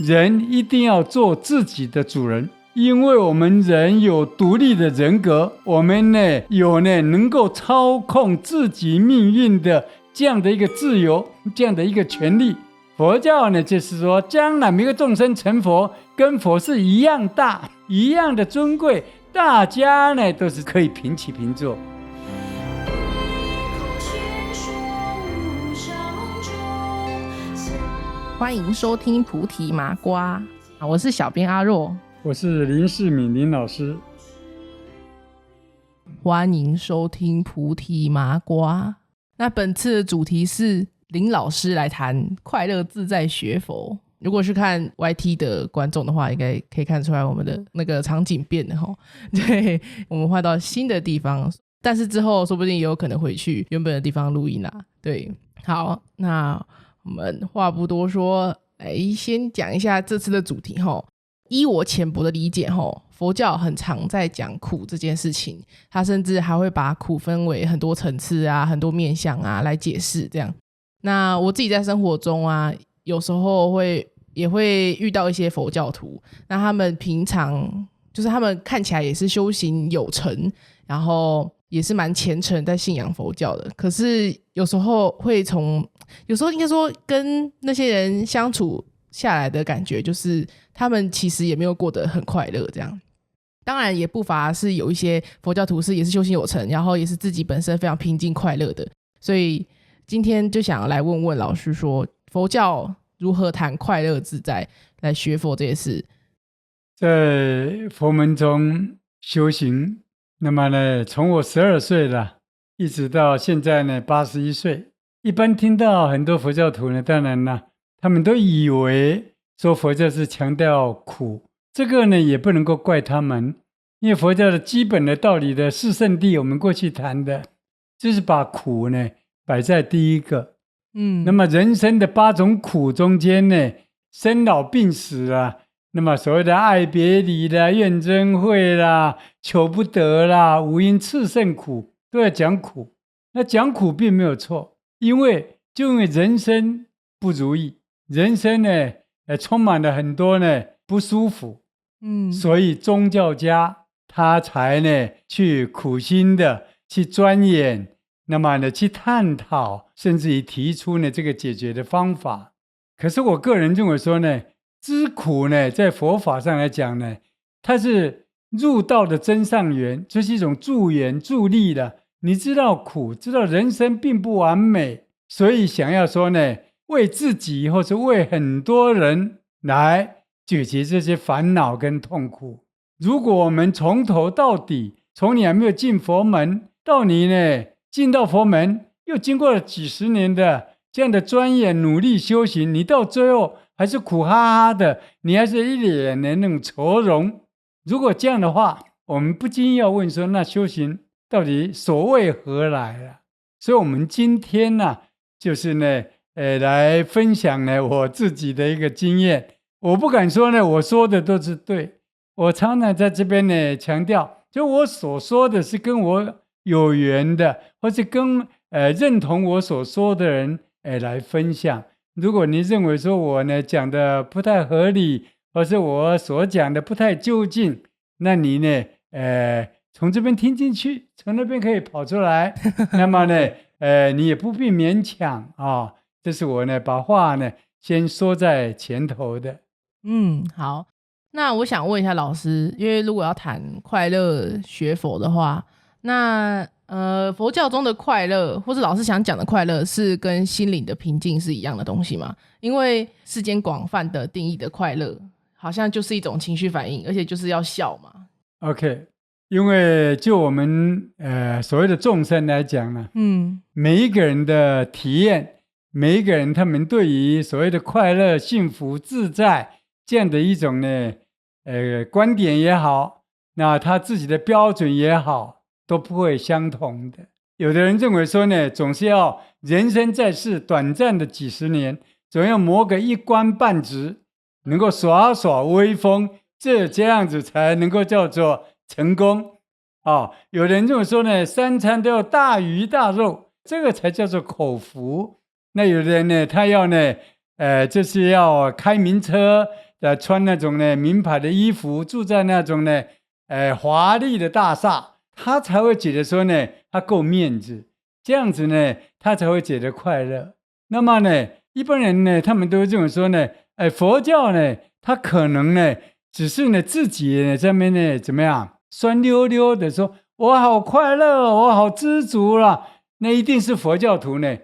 人一定要做自己的主人，因为我们人有独立的人格，我们呢有能够操控自己命运的这样的一个自由，这样的一个权利。佛教呢就是说，将来每个众生成佛，跟佛是一样大，一样的尊贵，大家呢都是可以平起平坐。欢迎收听菩提麻瓜，我是小编阿若，我是林世敏林老师。欢迎收听菩提麻瓜。那本次的主题是林老师来谈快乐自在学佛。如果是看 YT 的观众的话，应该可以看出来我们的那个场景变了齁。对，我们换到新的地方，但是之后说不定也有可能回去原本的地方录音啦。对，好，那我们话不多说，先讲一下这次的主题齁。依我浅薄的理解齁，佛教很常在讲苦这件事情，它甚至还会把苦分为很多层次啊，很多面向啊来解释这样。那我自己在生活中啊，有时候也会遇到一些佛教徒，那他们平常就是他们看起来也是修行有成，然后也是蛮虔诚在信仰佛教的，可是有时候应该说跟那些人相处下来的感觉，就是他们其实也没有过得很快乐这样。当然也不乏是有一些佛教徒也是修行有成，然后也是自己本身非常平静快乐的。所以今天就想来问问老师说，佛教如何谈快乐自在来学佛这些事。在佛门中修行，那么呢，从我12岁了一直到现在呢81岁，一般听到很多佛教徒呢，当然啦，他们都以为说佛教是强调苦，这个呢也不能够怪他们，因为佛教的基本的道理的四圣谛，我们过去谈的就是把苦呢摆在第一个。那么人生的8种苦中间呢，生老病死啦，那么所谓的爱别离啦、怨憎会啦、求不得啦、五阴炽盛苦，都要讲苦。那讲苦并没有错，因为人生不如意，人生呢充满了很多呢不舒服，所以宗教家他才呢去苦心的去钻研，那么呢去探讨，甚至于提出呢这个解决的方法。可是我个人认为说呢，知苦呢在佛法上来讲呢，它是入道的真上缘，就是一种助缘助力的。你知道苦，知道人生并不完美，所以想要说呢，为自己或是为很多人来解决这些烦恼跟痛苦。如果我们从头到底，从你还没有进佛门到你呢进到佛门，又经过了几十年的这样的钻研努力修行，你到最后还是苦哈哈的，你还是一脸的那种愁容。如果这样的话，我们不禁要问说，那修行到底所谓何来了？所以我们今天呢，就是呢来分享呢我自己的一个经验。我不敢说呢我说的都是对，我常常在这边呢强调，就我所说的是跟我有缘的，或是跟认同我所说的人来分享。如果你认为说我呢讲的不太合理，或是我所讲的不太究竟，那你呢从这边听进去，从那边可以跑出来那么呢你也不必勉强啊。这是我呢把话呢先说在前头的。好，那我想问一下老师，因为如果要谈快乐学佛的话，那佛教中的快乐，或是老师想讲的快乐，是跟心灵的平静是一样的东西吗？因为世间广泛的定义的快乐，好像就是一种情绪反应，而且就是要笑嘛。OK， 因为就我们所谓的众生来讲呢，每一个人的体验，每一个人他们对于所谓的快乐、幸福、自在这样的一种呢观点也好，那他自己的标准也好，都不会相同的。有的人认为说呢，总是要人生在世短暂的几十年，总要磨个一官半职，能够耍耍威风，这样子才能够叫做成功。有人认为说呢，3餐都要大鱼大肉，这个才叫做口福。那有的人呢，他要呢就是要开名车，穿那种呢名牌的衣服，住在那种呢华丽的大厦，他才会觉得说呢他够面子，这样子呢他才会觉得快乐。那么呢一般人呢他们都认为说呢佛教呢他可能呢只是呢自己呢在那边呢怎么样酸溜溜的说我好快乐，我好知足了，那一定是佛教徒呢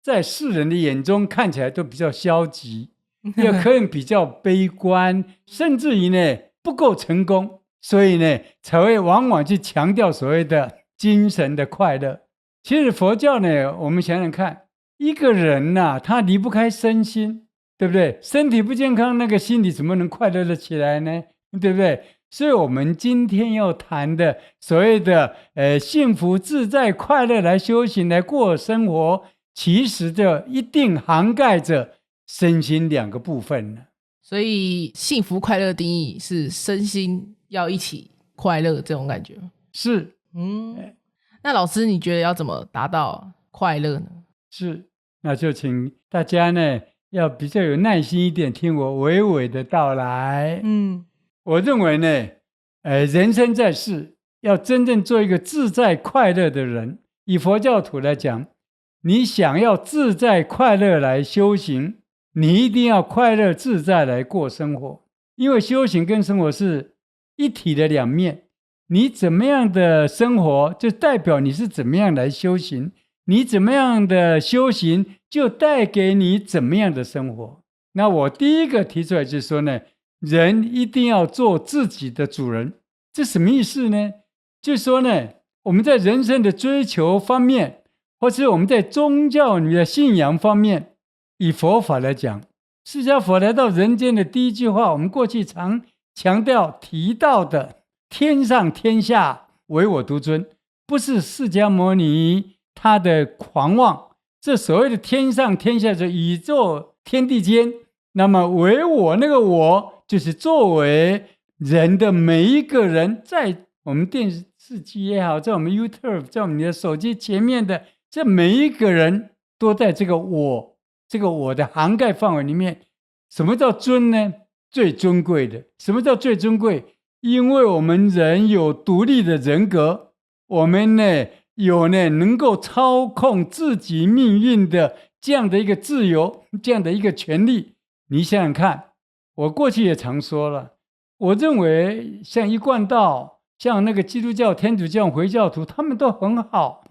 在世人的眼中看起来都比较消极，也可能比较悲观，甚至于呢不够成功，所以呢才会往往去强调所谓的精神的快乐。其实佛教呢，我们想想看，一个人呐，他离不开身心，对不对？身体不健康，那个心理怎么能快乐得起来呢？对不对？所以我们今天要谈的所谓的幸福自在快乐来修行来过生活，其实就一定涵盖着身心两个部分了。所以幸福快乐的定义是身心要一起快乐这种感觉。是，那老师你觉得要怎么达到快乐呢？是，那就请大家呢要比较有耐心一点，听我娓娓的道来。我认为呢，人生在世，要真正做一个自在快乐的人，以佛教徒来讲，你想要自在快乐来修行，你一定要快乐自在来过生活。因为修行跟生活是一体的两面，你怎么样的生活，就代表你是怎么样来修行；你怎么样的修行，就带给你怎么样的生活。那我第一个提出来就是说呢，人一定要做自己的主人。这什么意思呢？就是说呢，我们在人生的追求方面，或是我们在宗教里的信仰方面，以佛法来讲，释迦佛来到人间的第一句话，我们过去常强调提到的天上天下唯我独尊，不是释迦牟尼他的狂妄，这所谓的天上天下是宇宙天地间，那么唯我那个我就是作为人的每一个人，在我们电视机也好，在我们 YouTube， 在我们的手机前面的这每一个人都在这个我的涵盖范围里面。什么叫尊呢？最尊贵的。什么叫最尊贵？因为我们人有独立的人格，我们呢有呢能够操控自己命运的这样的一个自由，这样的一个权利。你想想看，我过去也常说了，我认为像一贯道，像那个基督教、天主教、回教徒，他们都很好。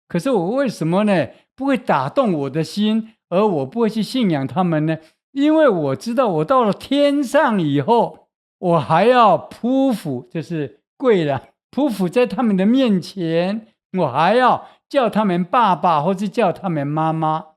可是我为什么呢不会打动我的心，而我不会去信仰他们呢？因为我知道我到了天上以后，我还要匍匐，就是跪了，匍匐在他们的面前，我还要叫他们爸爸或是叫他们妈妈。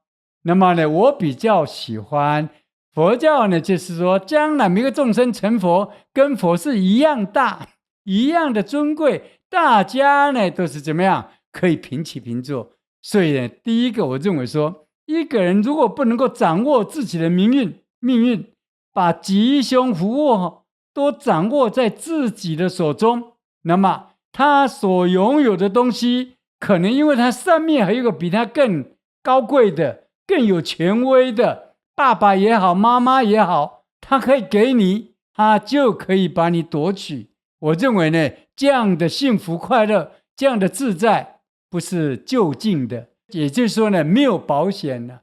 那么呢，我比较喜欢佛教呢，就是说将来每个众生成佛，跟佛是一样大，一样的尊贵，大家呢都是怎么样可以平起平坐。所以呢，第一个我认为说，一个人如果不能够掌握自己的命运，把吉凶福祸都掌握在自己的手中，那么他所拥有的东西，可能因为他上面还有一个比他更高贵的、更有权威的爸爸也好，妈妈也好，他可以给你，他就可以把你夺取。我认为呢，这样的幸福快乐，这样的自在，不是就近的，也就是说呢，没有保险了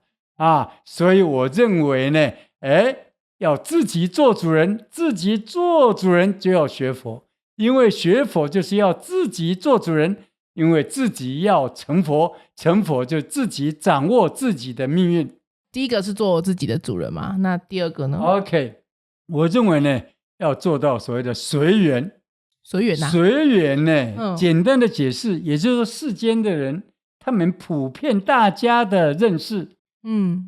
所以我认为呢，要自己做主人，自己做主人就要学佛，因为学佛就是要自己做主人，因为自己要成佛，成佛就自己掌握自己的命运。第一个是做自己的主人嘛，那第二个呢 ？OK， 我认为呢，要做到所谓的随缘。随缘随缘呢，简单的解释，也就是说世间的人，他们普遍大家的认识，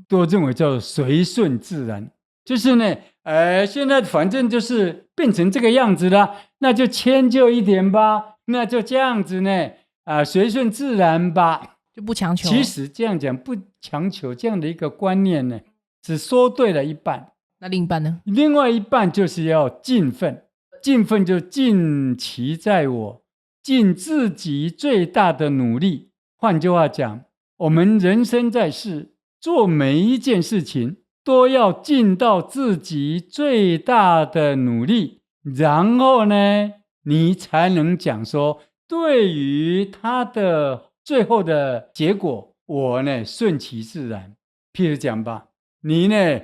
都认为叫随顺自然，就是呢，现在反正就是变成这个样子了，那就迁就一点吧，那就这样子呢，随顺自然吧，就不强求。其实这样讲不强求这样的一个观念呢，只说对了一半。那另一半呢？另外一半就是要尽分。尽分就尽其在我，尽自己最大的努力。换句话讲，我们人生在世，做每一件事情都要尽到自己最大的努力，然后呢，你才能讲说，对于他的最后的结果，我呢顺其自然。譬如讲吧，你呢，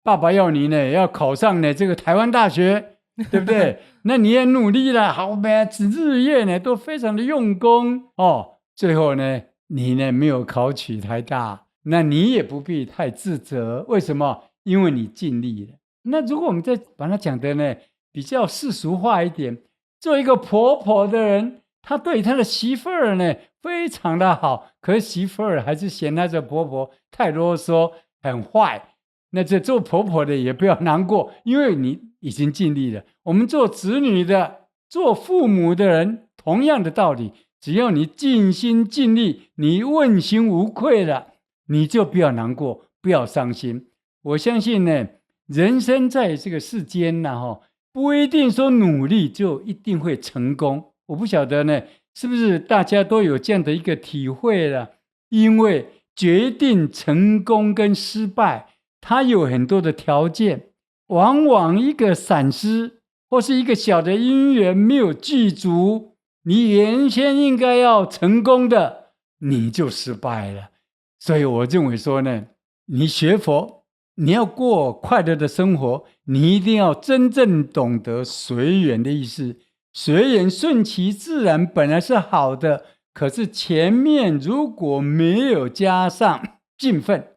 爸爸要你呢要考上呢这个台湾大学，对不对？那你也努力了，好呗，日夜呢都非常的用功哦。最后呢，你呢没有考取台大，那你也不必太自责。为什么？因为你尽力了。那如果我们再把它讲的呢比较世俗化一点，做一个婆婆的人，她对她的媳妇儿呢非常的好，可是媳妇儿还是嫌她这婆婆太啰嗦，很坏。那这做婆婆的也不要难过，因为你已经尽力了。我们做子女的、做父母的人，同样的道理，只要你尽心尽力，你问心无愧了，你就不要难过，不要伤心。我相信呢，人生在这个世间呢，不一定说努力就一定会成功。我不晓得呢，是不是大家都有这样的一个体会了？因为决定成功跟失败，它有很多的条件，往往一个闪失或是一个小的因缘没有具足，你原先应该要成功的，你就失败了。所以我认为说呢，你学佛，你要过快乐的生活，你一定要真正懂得随缘的意思。随缘顺其自然本来是好的，可是前面如果没有加上敬奋，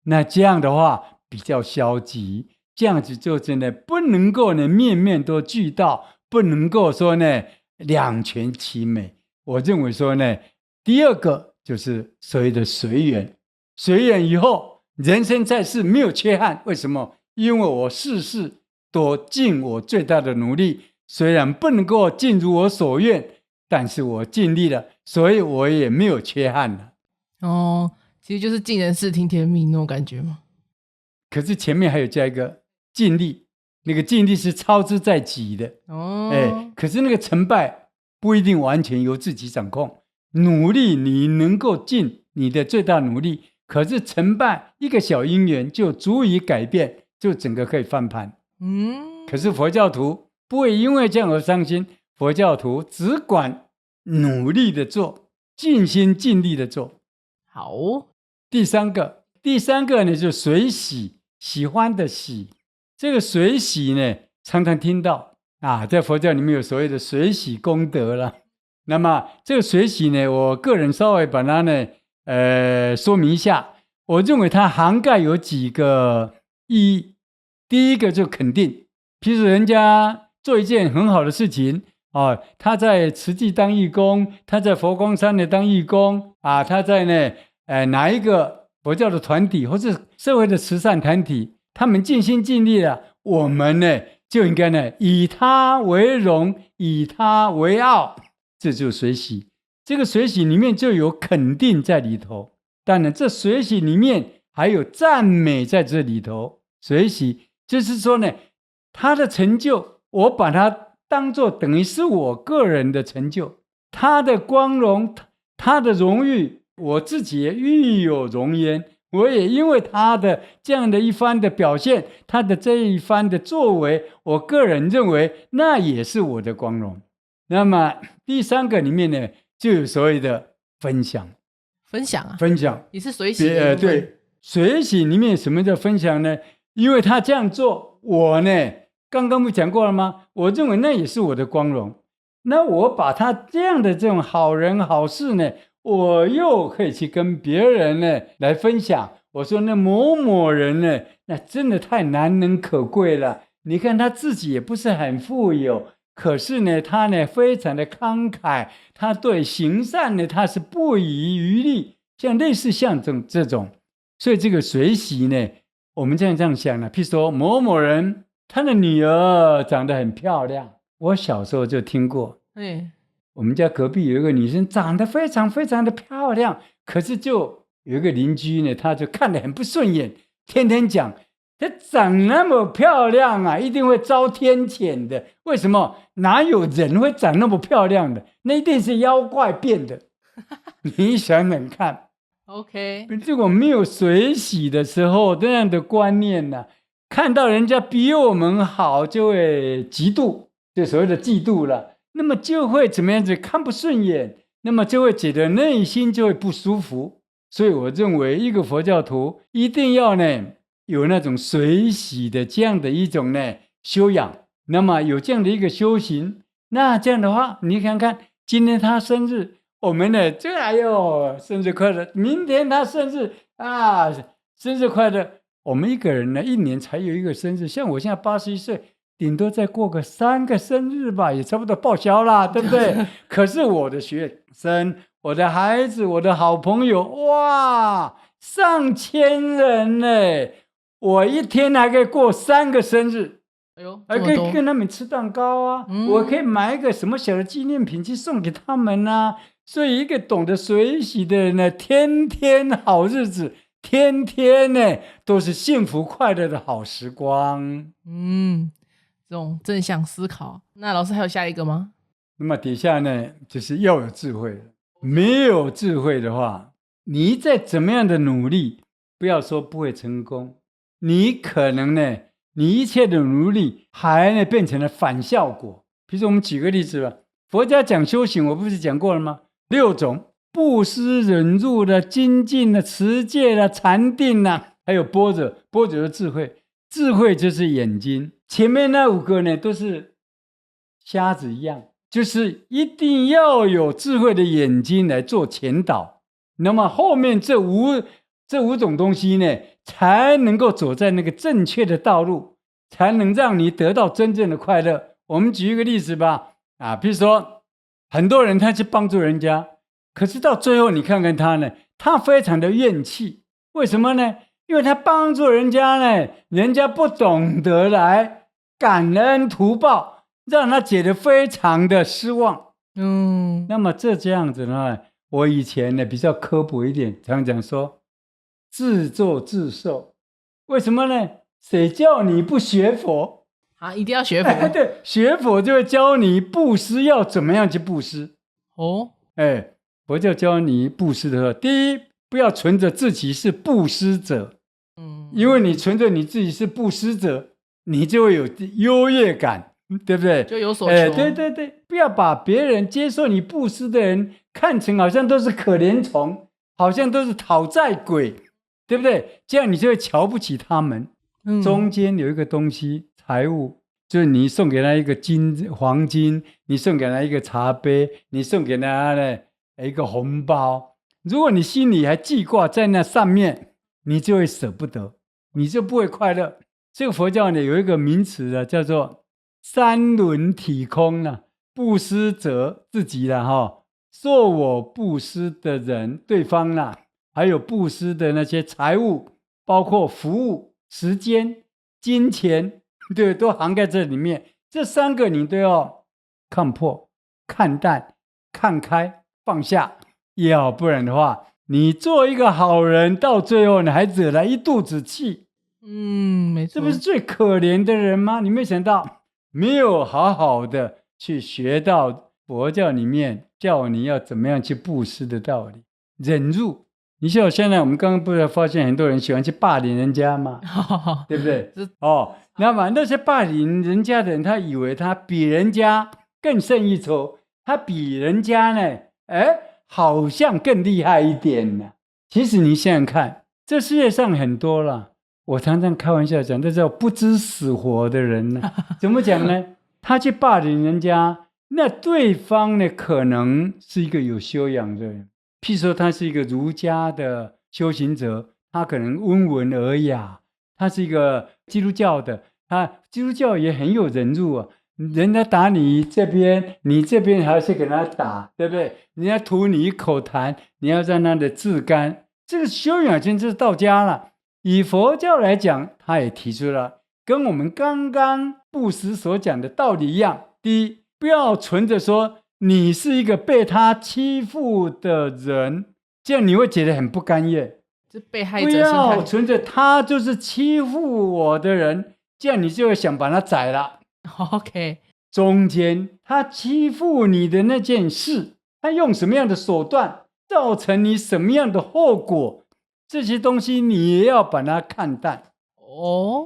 那这样的话比较消极，这样子就真的不能够呢面面都俱到，不能够说呢两全其美。我认为说呢，第二个就是所谓的随缘。随缘以后，人生在世没有缺憾。为什么？因为我事事都尽我最大的努力，虽然不能够尽如我所愿，但是我尽力了，所以我也没有缺憾了。哦，其实就是尽人事听天命那种感觉嘛。可是前面还有加一个尽力，那个尽力是操之在己的。可是那个成败不一定完全由自己掌控，努力你能够尽你的最大努力，可是成败一个小因缘就足以改变，就整个可以翻盘。可是佛教徒不会因为这样而伤心，佛教徒只管努力的做，尽心尽力的做。好，第三个呢，就随喜，喜欢的喜。这个随喜呢，常常听到啊，在佛教里面有所谓的随喜功德了。那么这个随喜呢，我个人稍微把它呢，说明一下。我认为它涵盖有几个意义。第一个就肯定，譬如人家做一件很好的事情啊，他在慈济当义工，他在佛光山呢当义工啊，他在呢哪一个佛教的团体或是社会的慈善团体，他们尽心尽力了，我们呢就应该呢以他为荣，以他为傲，这就是随喜。这个随喜里面就有肯定在里头，当然这随喜里面还有赞美在这里头。随喜就是说呢，他的成就，我把它当作等于是我个人的成就，他的光荣，他的荣誉，我自己也欲有荣焉。我也因为他的这样的一番的表现，他的这一番的作为，我个人认为那也是我的光荣。那么第三个里面呢，就有所谓的分享。分享啊，分享也是随喜的对，随喜里面什么叫分享呢？因为他这样做，我呢刚刚不讲过了吗？我认为那也是我的光荣。那我把他这样的这种好人好事呢，我又可以去跟别人呢来分享。我说那某某人呢，那真的太难能可贵了。你看他自己也不是很富有，可是呢他呢非常的慷慨，他对行善呢他是不遗余力，像类似像这种。所以这个随喜呢，我们这样想呢，譬如说某某人他的女儿长得很漂亮，我小时候就听过，我们家隔壁有一个女生长得非常非常的漂亮，可是就有一个邻居呢，他就看得很不顺眼，天天讲她长那么漂亮啊，一定会遭天谴的。为什么？哪有人会长那么漂亮的？那一定是妖怪变的。你想想看， OK，如果没有水洗的时候，这样的观念呢、看到人家比我们好，就会嫉妒，就所谓的嫉妒了。那么就会怎么样子看不顺眼，那么就会觉得内心就会不舒服。所以我认为，一个佛教徒一定要呢有那种水洗的这样的一种呢修养，那么有这样的一个修行，那这样的话，你看看今天他生日。我们呢，哎呦，生日快乐！明天他生日啊，生日快乐！我们一个人呢，一年才有一个生日。像我现在81岁，顶多再过个3个生日吧，也差不多报销啦，对不对？可是我的学生、我的孩子、我的好朋友，哇，上千人呢！我一天还可以过3个生日。哎呦，还可以跟他们吃蛋糕啊，我可以买一个什么小的纪念品去送给他们啊。所以一个懂得水洗的人呢，天天好日子，天天呢都是幸福快乐的好时光。这种正向思考。那老师还有下一个吗？那么底下呢，就是要有智慧。没有智慧的话，你再怎么样的努力，不要说不会成功，你可能呢，你一切的努力还呢变成了反效果。比如说我们举个例子吧，佛家讲修行，我不是讲过了吗？6种：布施、忍辱的、精进的、持戒的、禅定的，还有般若。般若的智慧，智慧就是眼睛。前面那5个呢，都是瞎子一样，就是一定要有智慧的眼睛来做前导。那么后面这五种东西呢，才能够走在那个正确的道路，才能让你得到真正的快乐。我们举一个例子吧，比如说很多人他去帮助人家，可是到最后你看看他呢，他非常的怨气。为什么呢？因为他帮助人家呢，人家不懂得来感恩图报，让他觉得非常的失望。那么这样子呢，我以前呢比较刻薄一点，常讲说自作自受。为什么呢？谁叫你不学佛啊？一定要学佛。对，学佛就会教你布施要怎么样去布施。佛教教你布施的时候，第一，不要存着自己是布施者。因为你存着你自己是布施者，你就会有优越感，对不对？就有所求。对，不要把别人接受你布施的人看成好像都是可怜虫，好像都是讨债鬼，对不对？这样你就会瞧不起他们。中间有一个东西，财物，就是你送给他一个黄金，你送给他一个茶杯，你送给他呢一个红包，如果你心里还记挂在那上面，你就会舍不得，你就不会快乐。这个佛教呢有一个名词的，叫做三轮体空了。布施者自己了哈，受我布施的人对方啦，还有布施的那些财物，包括服务、时间、金钱，对，都涵盖这里面。这3个你都要看破、看淡、看开、放下，要不然的话，你做一个好人，到最后你还惹来一肚子气。没错，这不是最可怜的人吗？你没想到没有好好的去学到佛教里面叫你要怎么样去布施的道理，忍辱。你像现在我们刚刚不是发现很多人喜欢去霸凌人家吗？对不对？那么那些霸凌人家的人，他以为他比人家更胜一筹，他比人家呢，好像更厉害一点呢。其实你想想看，这世界上很多了，我常常开玩笑讲，这叫不知死活的人呢。怎么讲呢？他去霸凌人家，那对方呢可能是一个有修养的人，譬如说他是一个儒家的修行者，他可能温文尔雅；他是一个基督教的，基督教也很有忍辱啊。人家打你这边，你这边还要去给他打，对不对？人家吐你一口痰，你要让他的自甘。这个修养心就是道家了。以佛教来讲，他也提出了跟我们刚刚布施所讲的道理一样。第一，不要存着说你是一个被他欺负的人，这样你会觉得很不甘愿。这被害者心态。不要存着他就是欺负我的人，这样你就会想把他宰了。OK， 中间他欺负你的那件事，他用什么样的手段，造成你什么样的后果，这些东西你也要把它看淡。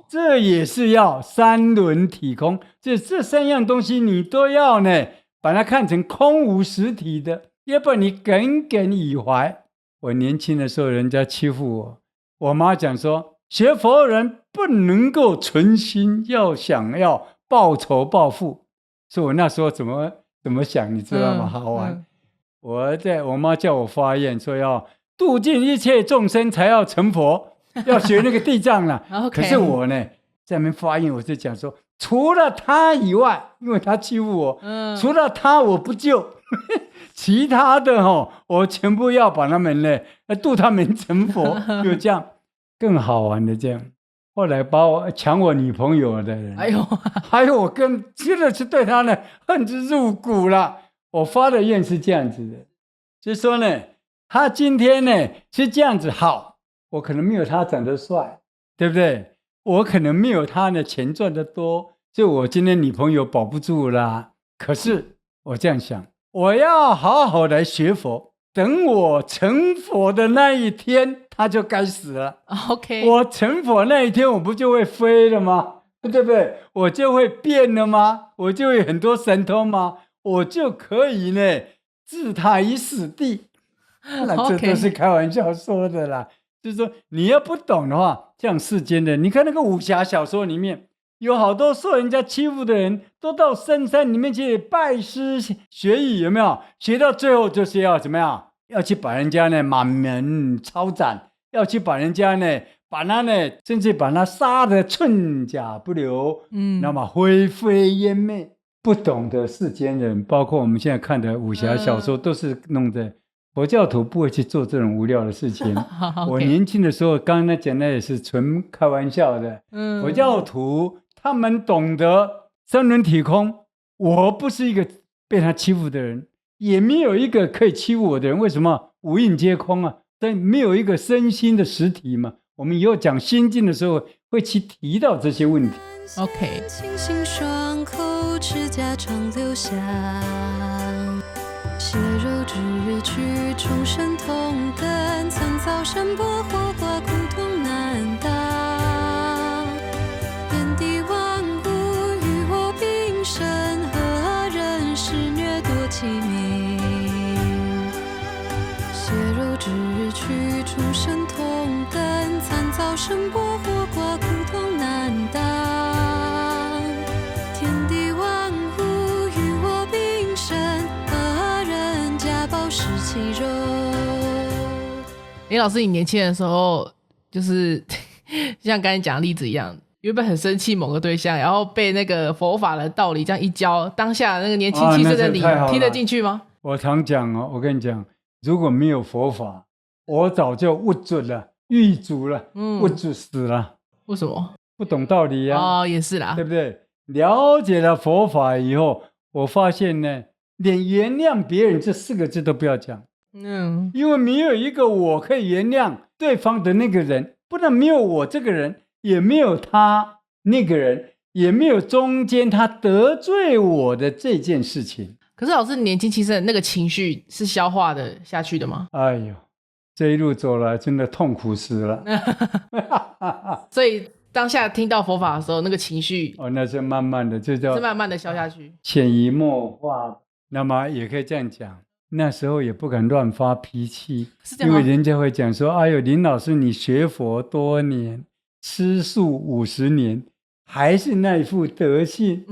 这也是要三轮体空，这3样东西你都要呢，把它看成空无实体的，要不然你耿耿于怀。我年轻的时候人家欺负我，我妈讲说学佛人不能够存心要想要报仇报复，所以我那时候怎么想你知道吗？好玩。我妈叫我发愿说要度尽一切众生才要成佛，要学那个地藏啦。可是我呢在那边发愿，我就讲说除了他以外，因为他欺负我，除了他我不救其他的我全部要把他们呢度他们成佛就这样。更好玩的这样，后来把我抢我女朋友的人，还有我真的是对他呢恨之入骨了。我发的愿是这样子的，就是说呢，他今天呢是这样子好，我可能没有他长得帅，对不对？我可能没有他的钱赚得多，所以我今天女朋友保不住啦。可是我这样想，我要好好来学佛，等我成佛的那一天，他就该死了。我成佛那一天，我不就会飞了吗？对不对？我就会变了吗？我就会很多神通吗？我就可以呢置他于死地。那这都是开玩笑说的啦。就是说你要不懂的话，像世间的，你看那个武侠小说里面有好多受人家欺负的人，都到深山里面去拜师学艺，有没有？学到最后就是要怎么样？要去把人家呢满门抄斩，要去把人家呢把他呢甚至把他杀得寸甲不留，那么灰飞烟灭。不懂的世间人，包括我们现在看的武侠小说，都是弄的。佛教徒不会去做这种无聊的事情。我年轻的时候，刚才讲的也是纯开玩笑的。佛教徒他们懂得三轮体空，我不是一个被他欺负的人，也没有一个可以欺负我的人。为什么？五蕴皆空啊，但没有一个身心的实体嘛。我们以后讲心经的时候会去提到这些问题。清醒双口，指甲长留香，血肉之躯，众生同根，曾遭山坡火化，苦痛难当。天地万物与我并生，何人施虐多凄悯？血肉之躯，众生同根，曾遭山坡火化，苦痛难当。天地万物与我并生，何人家暴弑其肉？林老师，你年轻的时候就是像刚才讲的例子一样，原本很生气某个对象，然后被那个佛法的道理这样一教，当下那个年轻气盛的你听得进去吗？我常讲我跟你讲，如果没有佛法，我早就悟准了，狱卒了，悟准死了。为什么？不懂道理啊。也是啦，对不对？了解了佛法以后，我发现呢，连原谅别人这4个字都不要讲。因为没有一个我可以原谅对方的那个人，不但没有我这个人，也没有他那个人，也没有中间他得罪我的这件事情。可是老师，年轻气盛那个情绪是消化的下去的吗？哎呦，这一路走来真的痛苦死了。所以当下听到佛法的时候，那个情绪那是慢慢的，这叫是慢慢的消下去，潜移默化。那么也可以这样讲，那时候也不敢乱发脾气，因为人家会讲说：“哎呦，林老师，你学佛多年，吃素50年，还是那一副德性，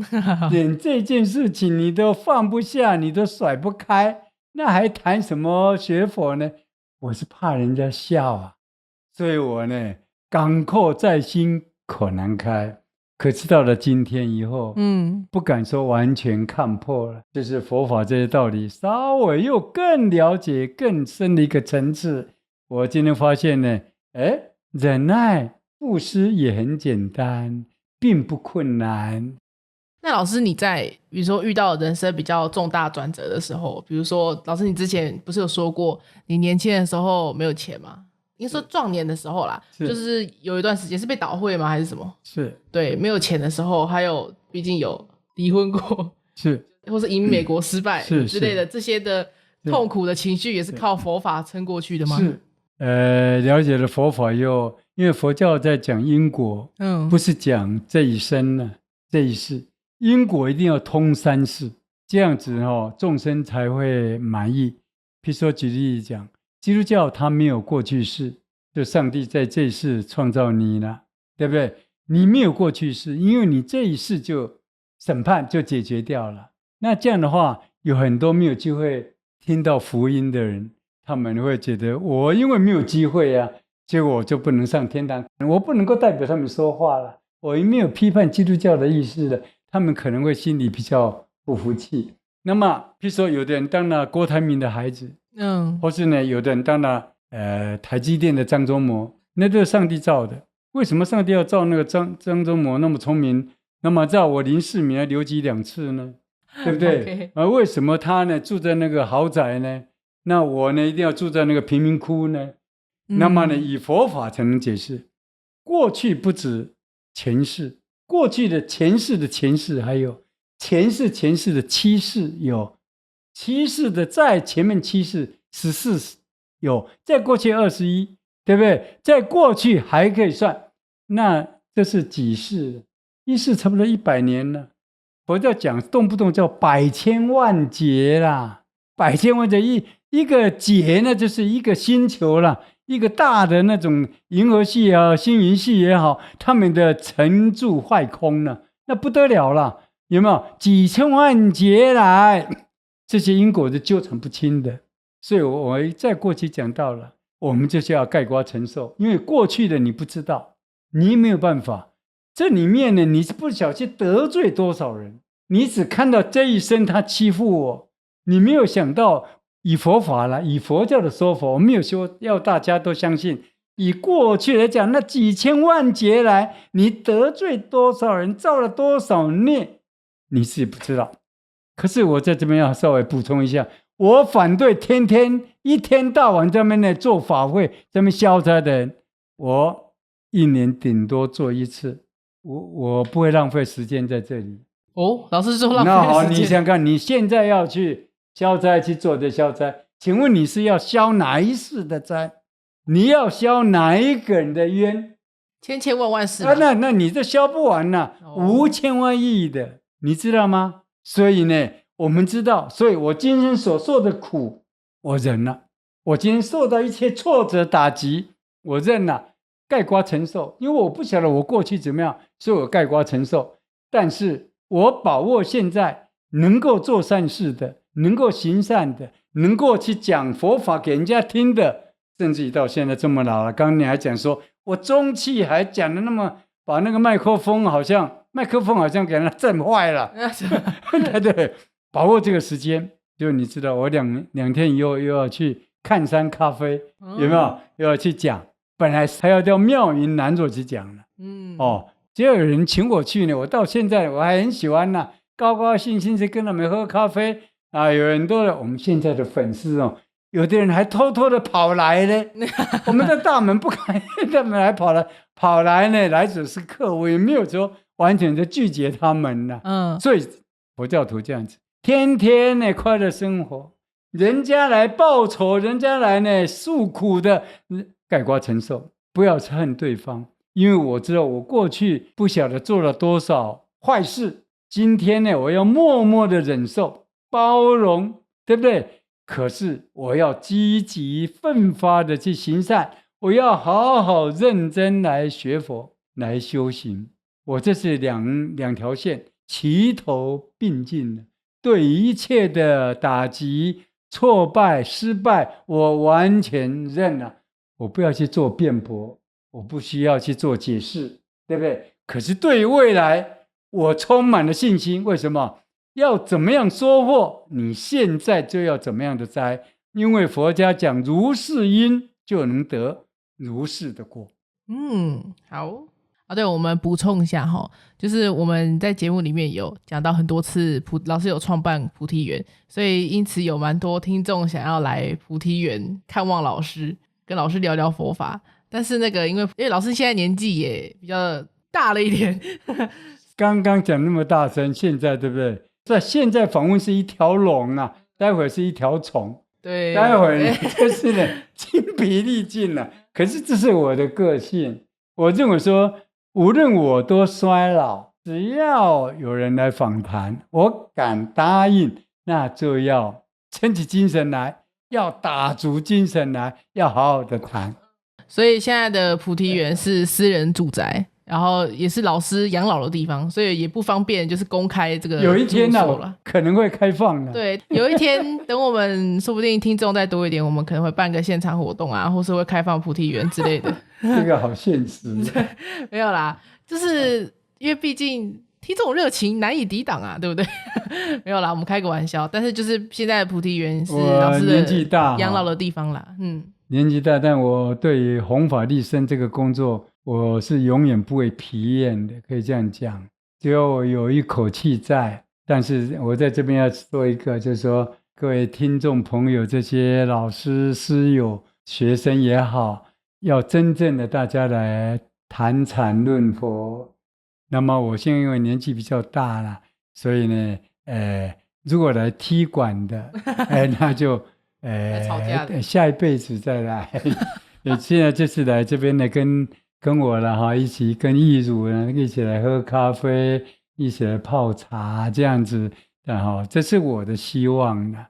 连这件事情你都放不下，你都甩不开，那还谈什么学佛呢？”我是怕人家笑啊，所以我呢，港阔在心，口难开。可是到了今天以后，不敢说完全看破了，就是佛法这些道理，稍微又更了解、更深的一个层次。我今天发现呢，忍耐、布施也很简单，并不困难。那老师，你在比如说遇到人生比较重大转折的时候，比如说老师你之前不是有说过你年轻的时候没有钱吗？应该说壮年的时候啦，就是有一段时间是被倒会吗还是什么？是，对，没有钱的时候，还有毕竟有离婚过，是，或是移民美国失败之类的这些的痛苦的情绪也是靠佛法撑过去的吗？是，了解了佛法以后，因为佛教在讲因果，不是讲这一生呢，这一世，因果一定要通三世，这样子众生才会满意。譬如说举例讲，基督教它没有过去世，就上帝在这一世创造你了，对不对？你没有过去世，因为你这一世就审判就解决掉了。那这样的话，有很多没有机会听到福音的人，他们会觉得我因为没有机会啊，结果我就不能上天堂，我不能够代表他们说话了，我也没有批判基督教的意思了，他们可能会心里比较不服气。那么譬如说有的人当了郭台铭的孩子，或是呢有的人当了台积电的张忠谋，那都是上帝造的。为什么上帝要造那个张忠谋那么聪明，那么造我林世明留级2次呢？对不对？为什么他呢住在那个豪宅呢？那我呢一定要住在那个贫民窟呢？那么呢以佛法才能解释。过去不止前世，过去的前世的前世，还有前世的7世，有7世的在前面7世14有，再过去21，对不对？在过去还可以算，那这是几世？一世差不多100年了。佛教讲动不动叫百千万劫啦，百千万劫一个劫呢，就是一个星球啦，一个大的那种银河系啊、星云系也好，他们的沉住坏空呢，那不得了了，有没有？几千万劫来，这些因果是纠缠不清的。所以我在过去讲到了，我们就是要概括承受，因为过去的你不知道，你没有办法。这里面呢，你是不小心得罪多少人，你只看到这一生他欺负我，你没有想到以佛法啦，以佛教的说法，我没有说要大家都相信，以过去来讲，那几千万劫来你得罪多少人，造了多少孽，你自己不知道。可是我在这边要稍微补充一下，我反对天天一天到晚在那边做法会在那边消灾的人，我1年顶多做1次，我不会浪费时间在这里。老师说浪费时间。那好，你想看你现在要去消灾，去做的消灾，请问你是要消哪一世的灾？你要消哪一个人的冤？千千万万世那你这消不完了，无千万亿的，你知道吗？所以呢，我们知道，所以我今天所受的苦，我忍了；我今天受到一切挫折打击，我忍了，概括承受。因为我不晓得我过去怎么样，所以我概括承受。但是我把握现在能够做善事的，能够行善的，能够去讲佛法给人家听的，甚至于到现在这么老了，刚刚你还讲说我中气还讲的那么，把那个麦克风好像给它震坏了。对，把握这个时间，就你知道我两天以后又要去看山咖啡，有没有？又要去讲，本来还要到妙云南座去讲了。只要有人请我去呢，我到现在我还很喜欢呢，高高兴兴去跟他们喝咖啡啊。有很多的我们现在的粉丝有的人还偷偷的跑来呢，我们的大门不开，他们还跑来呢，来者是客，我也没有说完全的拒绝他们了。所以佛教徒这样子，天天呢快乐生活，人家来报仇，人家来呢诉苦的，概括承受，不要恨对方。因为我知道我过去不晓得做了多少坏事，今天呢我要默默的忍受包容，对不对？可是我要积极奋发的去行善，我要好好认真来学佛来修行。我这是两条线齐头并进的，对一切的打击挫败失败我完全认了，我不要去做辩驳，我不需要去做解释，对不对？可是对于未来我充满了信心。为什么？要怎么样收获，你现在就要怎么样的栽，因为佛家讲如是因就能得如是的果。好对，我们补充一下就是我们在节目里面有讲到很多次老师有创办菩提园，所以因此有蛮多听众想要来菩提园看望老师，跟老师聊聊佛法。但是因为老师现在年纪也比较大了一点刚刚讲那么大声，现在对不对？现在访问是一条龙啊，待会是一条虫。对，待会呢就是呢精疲力尽了。可是这是我的个性，我认为说，无论我多衰老，只要有人来访谈，我敢答应，那就要撑起精神来，要打足精神来，要好好的谈。所以现在的菩提园是私人住宅，然后也是老师养老的地方，所以也不方便就是公开这个有一天呢、住所了。可能会开放的。对，有一天等我们说不定听众再多一点，我们可能会办个现场活动啊，或是会开放菩提园之类的。这个好现实。没有啦，就是因为毕竟听众热情难以抵挡啊，对不对？没有啦，我们开个玩笑。但是就是现在的菩提园是老师我年纪大的养老的地方啦。年纪大，但我对于弘法利生这个工作，我是永远不会疲厌的，可以这样讲。只要我有一口气在，但是我在这边要说一个，就是说各位听众朋友，这些老师、师友、学生也好，要真正的大家来谈禅论佛。那么我现在因为年纪比较大了，所以呢，如果来踢馆的，那就吵架的下一辈子再来。现在就是来这边呢，跟我了哈，一起跟义儒呢一起来喝咖啡，一起来泡茶这样子。这是我的希望了。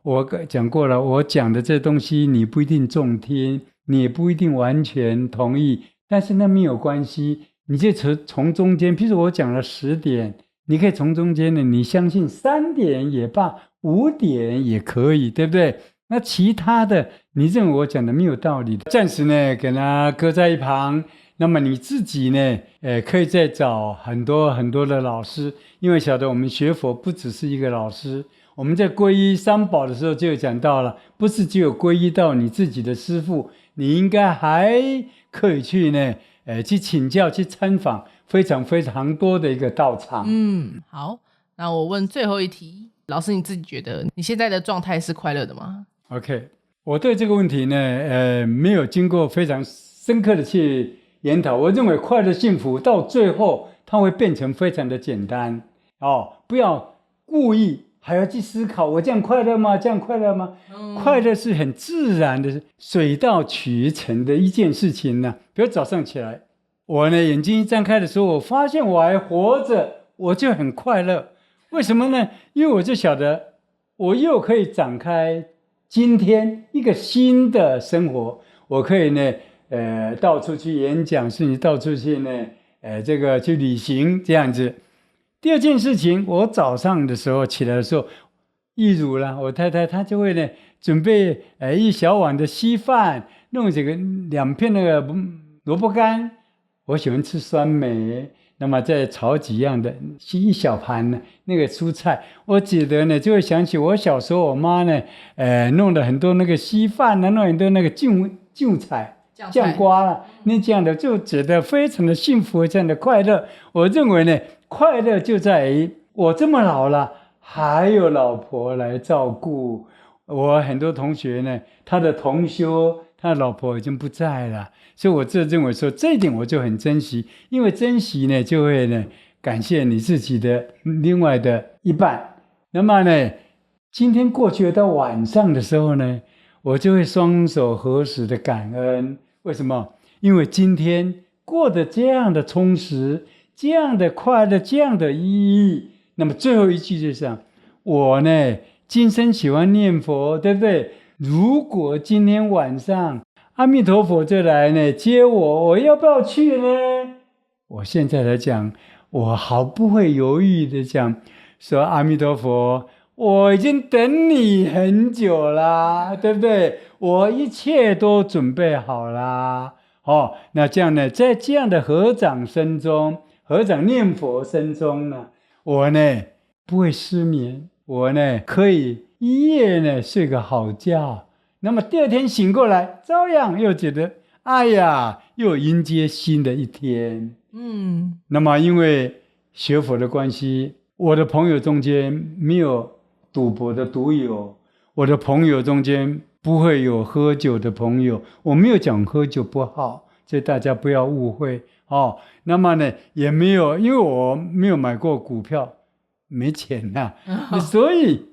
我讲过了，我讲的这东西你不一定中听，你也不一定完全同意，但是那没有关系，你就从中间，譬如我讲了10点，你可以从中间呢，你相信3点也罢，5点也可以，对不对？那其他的你认为我讲的没有道理的，暂时呢给它搁在一旁。那么你自己呢，可以再找很多很多的老师，因为晓得我们学佛不只是一个老师，我们在皈依三宝的时候就有讲到了，不是只有皈依到你自己的师父，你应该还可以去呢，去请教、去参访非常非常多的一个道场。好，那我问最后一题，老师你自己觉得你现在的状态是快乐的吗？ OK， 我对这个问题呢，没有经过非常深刻的去研讨。我认为快乐幸福到最后它会变成非常的简单不要故意还要去思考我这样快乐吗？这样快乐吗？快乐是很自然的，水到渠成的一件事情呢。比如早上起来，我呢眼睛一张开的时候，我发现我还活着，我就很快乐。为什么呢？因为我就晓得我又可以展开今天一个新的生活，我可以呢到处去演讲，甚至到处去呢这个去旅行这样子。第二件事情，我早上的时候起来的时候，义儒啦，我太太她就会呢准备一小碗的稀饭，弄这个2片那个萝卜干，我喜欢吃酸梅，那么再炒几样的一小盘呢那个蔬菜，我记得呢就会想起我小时候我妈呢弄了很多那个稀饭弄很多那个酱菜酱瓜啦，那这样的就觉得非常的幸福，这样的快乐。我认为呢，快乐就在于我这么老了，还有老婆来照顾。我很多同学呢，他的同修，他的老婆已经不在了，所以我认为说这一点我就很珍惜，因为珍惜呢，就会呢感谢你自己的另外的一半。那么呢，今天过去到晚上的时候呢，我就会双手合十的感恩。为什么？因为今天过得这样的充实，这样的快乐，这样的意义。那么最后一句就是讲，我呢今生喜欢念佛，对不对？如果今天晚上阿弥陀佛就来呢接我，我要不要去呢？我现在来讲，我毫不会犹豫的讲说，阿弥陀佛，我已经等你很久啦，对不对？我一切都准备好啦。那这样呢，在这样的合掌声中，合掌念佛声中呢，我呢不会失眠，我呢可以一夜呢睡个好觉。那么第二天醒过来，照样又觉得，哎呀，又迎接新的一天。那么因为学佛的关系，我的朋友中间没有赌博的赌友，我的朋友中间不会有喝酒的朋友，我没有讲喝酒不好，所以大家不要误会那么呢，也没有，因为我没有买过股票，没钱所以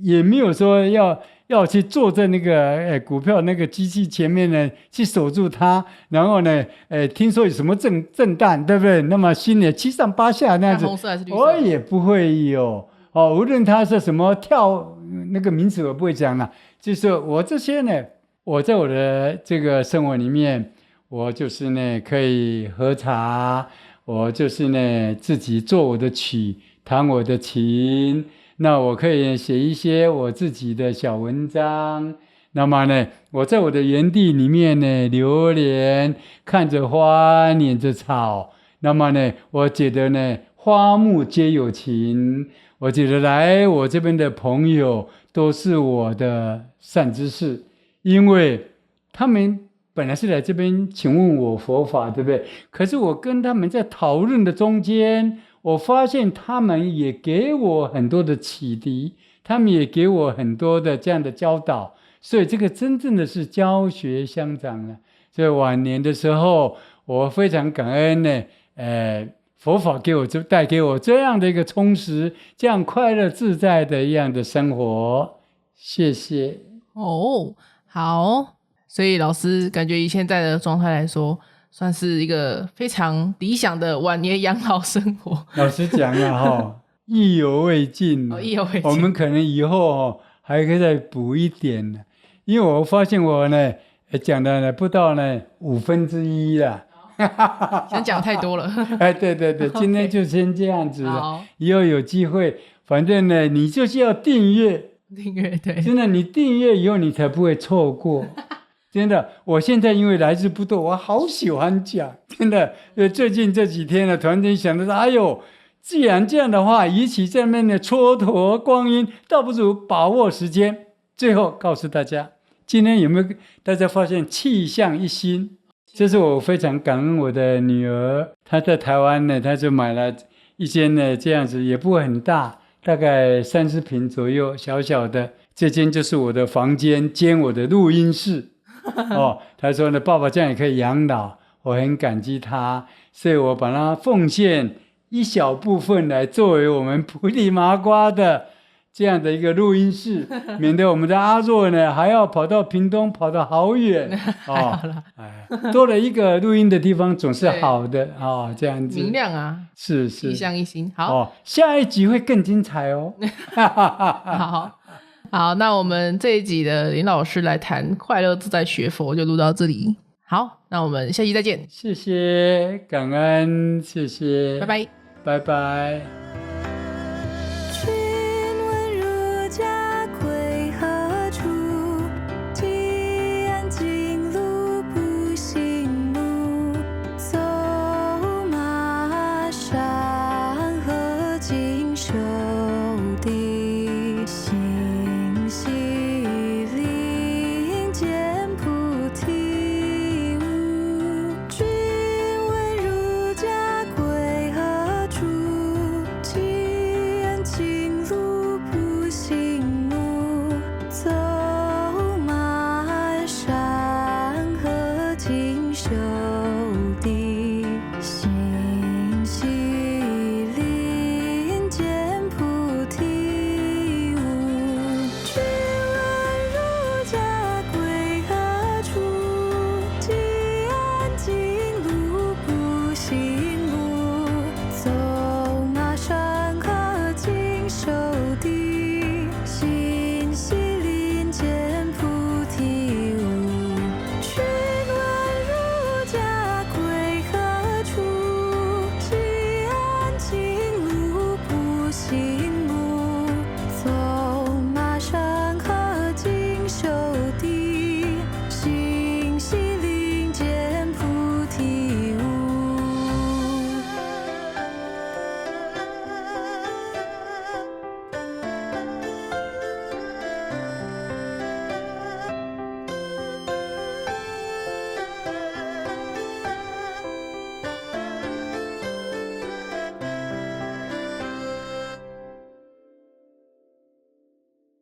也没有说要去坐在那个股票那个机器前面呢，去守住它，然后呢，听说有什么震荡，对不对？那么心里七上八下那样子，红色还是绿色？我也不会有哦。无论它是什么跳那个名词，我不会讲了。就是我这些呢，我在我的这个生活里面，我就是呢可以喝茶，我就是呢自己做我的曲，弹我的琴。那我可以写一些我自己的小文章，那么呢，我在我的园地里面呢流连，看着花，捻着草，那么呢，我觉得呢，花木皆有情，我觉得来我这边的朋友都是我的善知识，因为他们本来是来这边请问我佛法，对不对？可是我跟他们在讨论的中间，我发现他们也给我很多的启迪，他们也给我很多的这样的教导，所以这个真正的是教学相长了。所以晚年的时候，我非常感恩呢，佛法带给我这样的一个充实，这样快乐自在的一样的生活。谢谢。哦，好，所以老师感觉以现在的状态来说，算是一个非常理想的晚年养老生活。老实讲啊，意犹未尽，意犹未尽，我们可能以后还可以再补一点呢，因为我发现我呢讲的呢不到呢1/5了。想讲太多了。对对对，今天就先这样子了。好，以后有机会，反正呢，你就是要订阅，对，真的，你订阅以后你才不会错过。真的，我现在因为来自不多，我好喜欢讲，真的。最近这几天呢，突然间想到说，哎呦，既然这样的话，与其在那边的蹉跎光阴，倒不如把握时间。最后告诉大家，今天有没有大家发现气象一新？这是我非常感恩我的女儿，她在台湾呢，她就买了一间呢这样子，也不会很大，大概30平左右，小小的。这间就是我的房间兼我的录音室。她说呢，爸爸这样也可以养老，我很感激她，所以我把它奉献一小部分来作为我们菩提麻瓜的这样的一个录音室，免得我们的阿若呢还要跑到屏东，跑得好远。多了一个录音的地方总是好的这样子明亮啊，是一香一心。好，下一集会更精彩哦。好，那我们这一集的林老师来谈快乐自在学佛就录到这里。好，那我们下期再见。谢谢，感恩，谢谢，拜拜，拜拜。